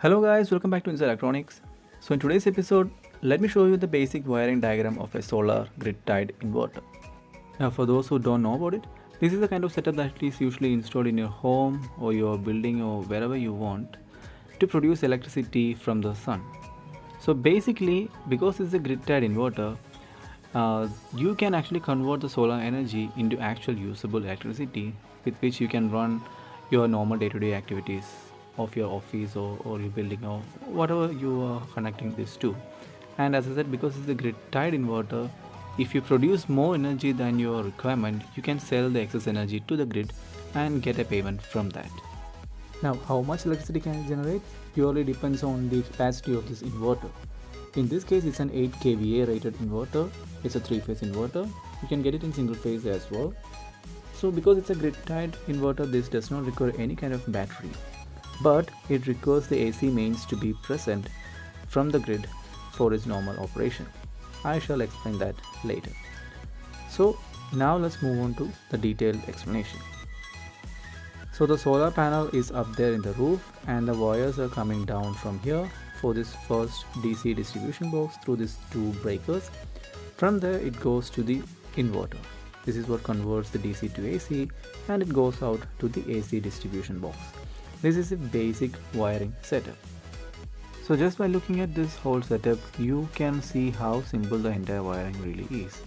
Hello guys, welcome back to Inside Electronics. So in today's episode, let me show you the basic wiring diagram of a solar grid-tied inverter. Now for those who don't know about it, this is the kind of setup that is usually installed in your home or your building or wherever you want to produce electricity from the sun. So basically, because it's a grid-tied inverter, you can actually convert the solar energy into actual usable electricity with which you can run your normal day-to-day activities of your office or your building or whatever you are connecting this to. And as I said, because it's a grid-tied inverter, if you produce more energy than your requirement, you can sell the excess energy to the grid and get a payment from that. Now, how much electricity can it generate purely depends on the capacity of this inverter. In this case, it's an 8 kVA rated inverter. It's a 3-phase inverter. You can get it in single phase as well. So because it's a grid-tied inverter, this does not require any kind of battery, but it requires the AC mains to be present from the grid for its normal operation. I shall explain that later. So now let's move on to the detailed explanation. So the solar panel is up there in the roof and the wires are coming down from here for this first DC distribution box through these two breakers. From there it goes to the inverter. This is what converts the DC to AC and it goes out to the AC distribution box. This is a basic wiring setup. So just by looking at this whole setup, you can see how simple the entire wiring really is.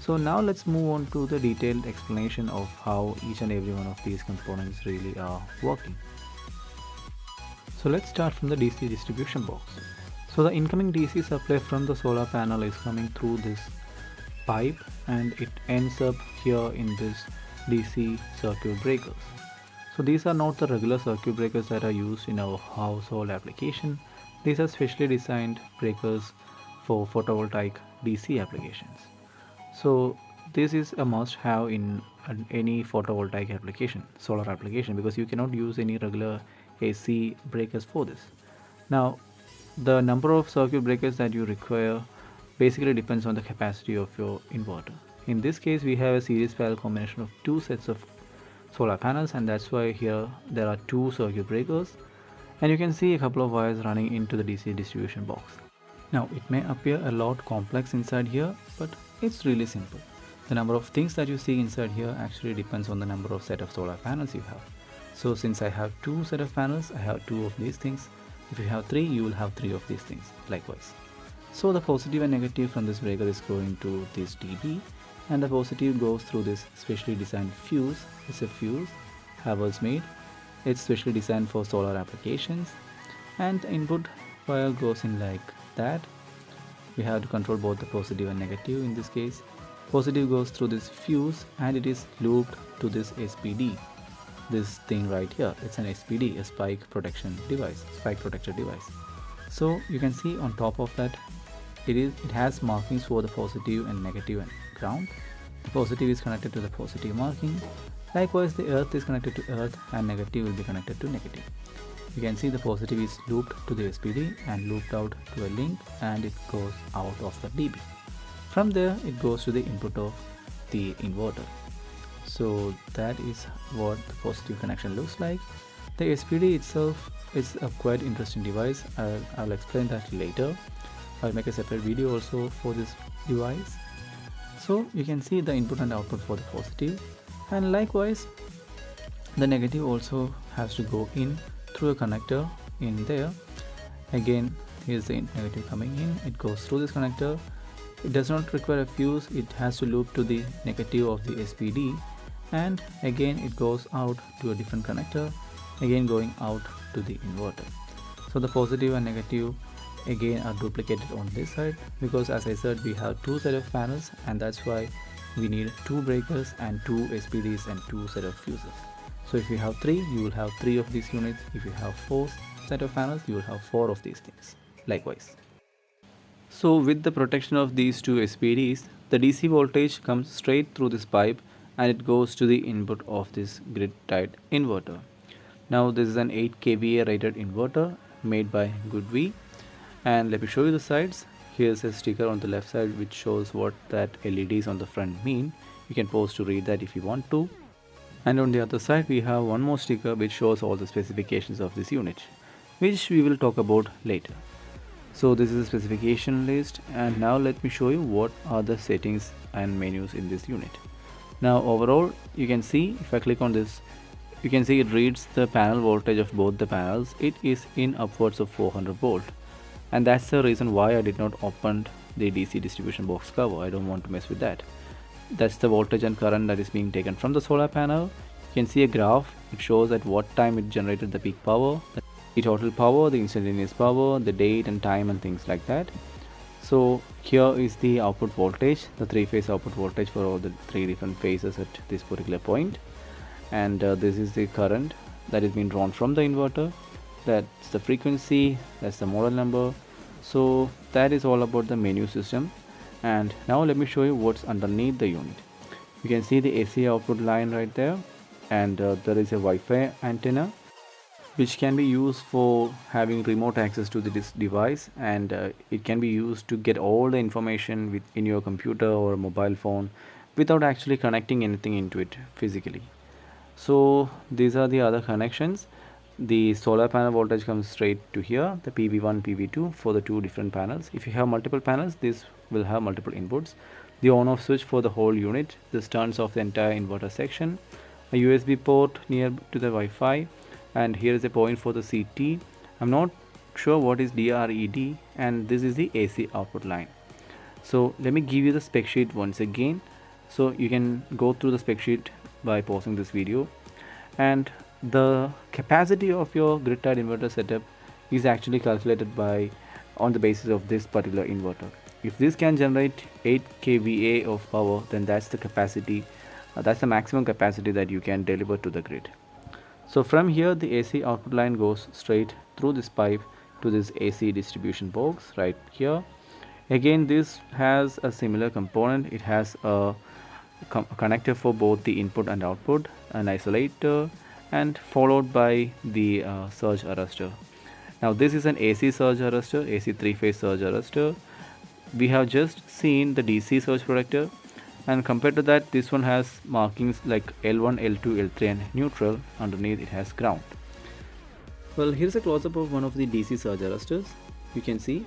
So now let's move on to the detailed explanation of how each and every one of these components really are working. So let's start from the DC distribution box. So the incoming DC supply from the solar panel is coming through this pipe and it ends up here in this DC circuit breakers. So these are not the regular circuit breakers that are used in our household application. These are specially designed breakers for photovoltaic DC applications. So this is a must have in any photovoltaic application, solar application, because you cannot use any regular AC breakers for this. Now the number of circuit breakers that you require basically depends on the capacity of your inverter. In this case we have a series parallel combination of two sets of solar panels, and that's why here there are two circuit breakers and you can see a couple of wires running into the DC distribution box. Now it may appear a lot complex inside here, but it's really simple. The number of things that you see inside here actually depends on the number of set of solar panels you have. So since I have two set of panels, I have two of these things. If you have three, you will have three of these things likewise. So the positive and negative from this breaker is going to this DB, and the positive goes through this specially designed fuse. It's a fuse Havells made. It's specially designed for solar applications, and the input wire goes in like that. We have to control both the positive and negative. In this case, positive goes through this fuse and it is looped to this SPD. This thing right here, it's an SPD, a spike protection device, spike protector device. So you can see on top of that it has markings for the positive and negative and ground. The positive is connected to the positive marking. Likewise, the earth is connected to earth and negative will be connected to negative. You can see the positive is looped to the SPD and looped out to a link, and it goes out of the DB. From there it goes to the input of the inverter. So that is what the positive connection looks like. The SPD itself is a quite interesting device. I'll explain that later. I'll make a separate video also for this device. So you can see the input and output for the positive, and likewise the negative also has to go in through a connector in there. Again, here's the negative coming in, it goes through this connector. It does not require a fuse, it has to loop to the negative of the SPD, and again it goes out to a different connector, again going out to the inverter. So the positive and negative again are duplicated on this side, because as I said, we have two set of panels, and that's why we need two breakers and two SPDs and two set of fuses. So if you have three, you will have three of these units. If you have four set of panels, you will have four of these things likewise. So with the protection of these two SPDs, the DC voltage comes straight through this pipe and it goes to the input of this grid-tied inverter. Now this is an 8 kVA rated inverter made by GoodV, and let me show you the sides. Here's a sticker on the left side which shows what that LEDs on the front mean. You can pause to read that if you want to. And on the other side we have one more sticker which shows all the specifications of this unit. which we will talk about later. So this is a specification list, and now let me show you what are the settings and menus in this unit. Now overall, you can see if I click on this, you can see it reads the panel voltage of both the panels. It is in upwards of 400 volt, and that's the reason why I did not open the DC distribution box cover. I don't want to mess with that. That's the voltage and current that is being taken from the solar panel. You can see a graph. It shows at what time it generated the peak power, the total power, the instantaneous power, the date and time, and things like that. So here is the output voltage, the three-phase output voltage for all the three different phases at this particular point. And this is the current that is being drawn from the inverter. That's the frequency, that's the model number. So that is all about the menu system. And now let me show you what's underneath the unit. You can see the AC output line right there, and there is a Wi-Fi antenna which can be used for having remote access to this device, and it can be used to get all the information in your computer or mobile phone without actually connecting anything into it physically. So these are the other connections. The solar panel voltage comes straight to here, the PV1, PV2 for the two different panels. If you have multiple panels, this will have multiple inputs. The on-off switch for the whole unit. This turns off the entire inverter section. A USB port near to the Wi-Fi, and here is a point for the CT. I'm not sure what is DRED, and this is the AC output line. So let me give you the spec sheet once again, so you can go through the spec sheet by pausing this video. And the capacity of your grid-tied inverter setup is actually calculated on the basis of this particular inverter. If this can generate 8 kVA of power, then that's the capacity, that's the maximum capacity that you can deliver to the grid. So from here, the AC output line goes straight through this pipe to this AC distribution box right here. Again, this has a similar component. It has a connector for both the input and output, an isolator, and followed by the surge arrestor. Now this is an AC surge arrestor, AC three-phase surge arrestor. We have just seen the DC surge protector, and compared to that, this one has markings like L1, L2, L3 and neutral. Underneath it has ground. Well, here's a close-up of one of the DC surge arrestors. You can see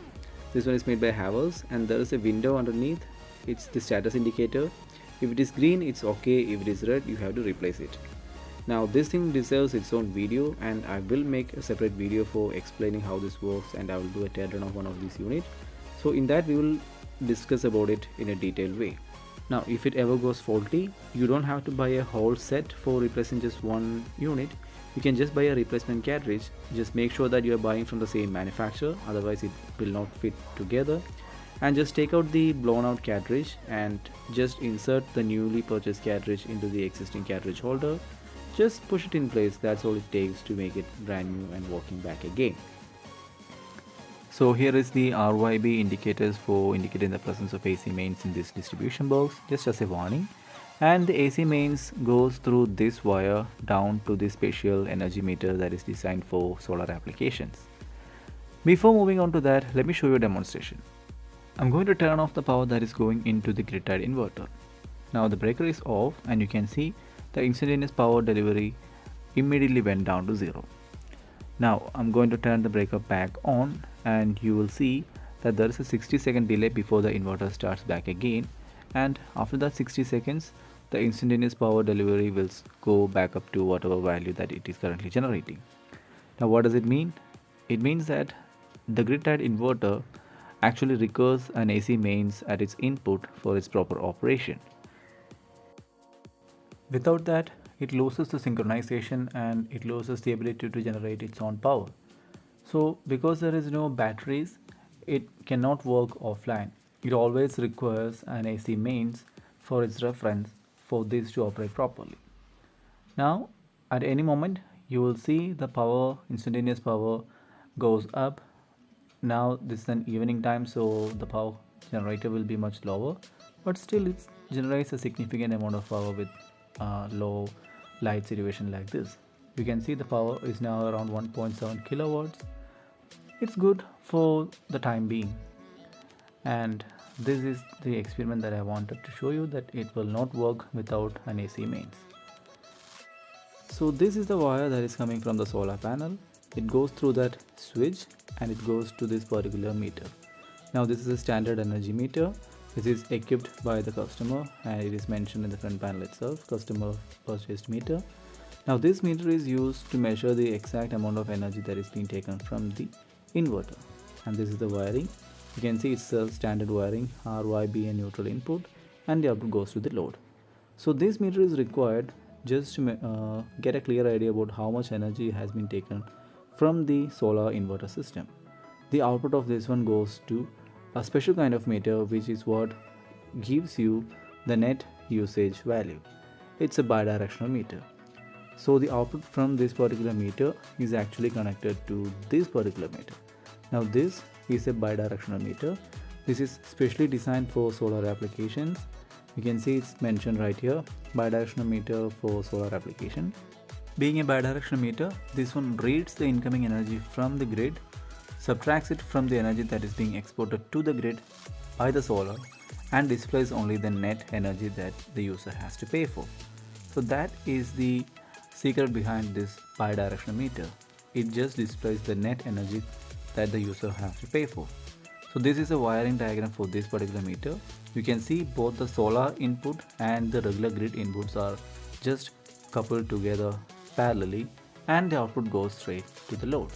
this one is made by Havers, and there is a window underneath. It's the status indicator. If it is green, it's okay. If it is red, you have to replace it. Now this thing deserves its own video, and I will make a separate video for explaining how this works, and I will do a teardown of one of these units. So in that we will discuss about it in a detailed way. Now if it ever goes faulty, you don't have to buy a whole set for replacing just one unit. You can just buy a replacement cartridge. Just make sure that you are buying from the same manufacturer, otherwise it will not fit together. And just take out the blown out cartridge and just insert the newly purchased cartridge into the existing cartridge holder. Just push it in place. That's all it takes to make it brand new and working back again. So here is the RYB indicators for indicating the presence of AC mains in this distribution box, just as a warning. And the AC mains goes through this wire down to the special energy meter that is designed for solar applications. Before moving on to that, let me show you a demonstration. I'm going to turn off the power that is going into the grid-tied inverter. Now the breaker is off, and you can see the instantaneous power delivery immediately went down to 0. Now I'm going to turn the breaker back on, and you will see that there is a 60-second delay before the inverter starts back again, and after that 60 seconds the instantaneous power delivery will go back up to whatever value that it is currently generating. Now what does it mean? It means that the grid-tied inverter actually requires an AC mains at its input for its proper operation. Without that, it loses the synchronization and it loses the ability to generate its own power. So because there is no batteries, it cannot work offline. It always requires an AC mains for its reference for this to operate properly. Now at any moment you will see the power, instantaneous power goes up. Now this is an evening time, so the power generator will be much lower, but still it generates a significant amount of power with low light situation like this. You can see the power is now around 1.7 kilowatts. It's good for the time being, and this is the experiment that I wanted to show you, that it will not work without an AC mains. So this is the wire that is coming from the solar panel. it goes through that switch and it goes to this particular meter. Now this is a standard energy meter. This is equipped by the customer and it is mentioned in the front panel itself, customer purchased meter. Now this meter is used to measure the exact amount of energy that is being taken from the inverter. And this is the wiring. You can see it's a standard wiring, RYB and neutral input, and the output goes to the load. So this meter is required just to get a clear idea about how much energy has been taken from the solar inverter system. The output of this one goes to a special kind of meter, which is what gives you the net usage value. It's a bidirectional meter. So the output from this particular meter is actually connected to this particular meter. Now this is a bidirectional meter. This is specially designed for solar applications. You can see it's mentioned right here, bidirectional meter for solar application. Being a bidirectional meter, this one reads the incoming energy from the grid, subtracts it from the energy that is being exported to the grid by the solar, and displays only the net energy that the user has to pay for. So that is the secret behind this bidirectional meter. It just displays the net energy that the user has to pay for. So this is a wiring diagram for this particular meter. You can see both the solar input and the regular grid inputs are just coupled together parallelly, and the output goes straight to the load.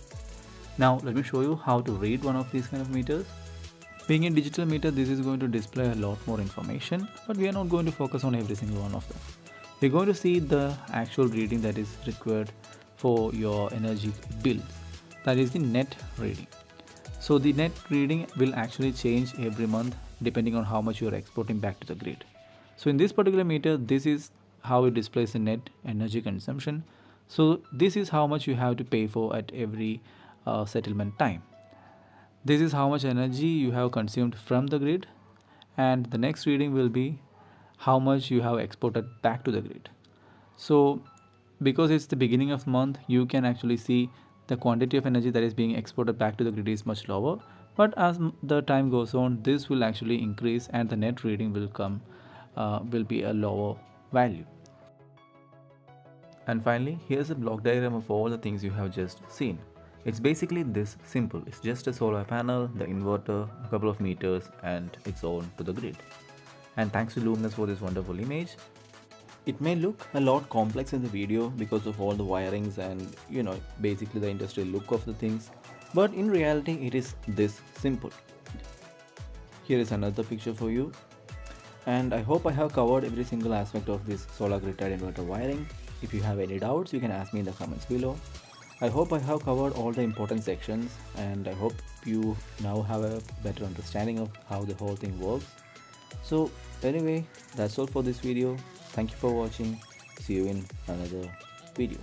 Now let me show you how to read one of these kind of meters. Being a digital meter, this is going to display a lot more information, but we are not going to focus on every single one of them. We're going to see the actual reading that is required for your energy bills. That is the net reading. So the net reading will actually change every month depending on how much you are exporting back to the grid. So in this particular meter, this is how it displays the net energy consumption. So this is how much you have to pay for at every settlement time. This is how much energy you have consumed from the grid, and the next reading will be how much you have exported back to the grid. So because it's the beginning of month, you can actually see the quantity of energy that is being exported back to the grid is much lower, but as the time goes on, this will actually increase and the net reading will be a lower value. And finally, here's a block diagram of all the things you have just seen. It's basically this simple. It's just a solar panel, the inverter, a couple of meters, and it's on to the grid. And thanks to Luminous for this wonderful image. It may look a lot complex in the video because of all the wirings and basically the industrial look of the things, but in reality it is this simple. Here is another picture for you, and I hope I have covered every single aspect of this solar grid-tied inverter wiring. If you have any doubts, you can ask me in the comments below. I hope I have covered all the important sections, and I hope you now have a better understanding of how the whole thing works. So anyway, that's all for this video. Thank you for watching. See you in another video.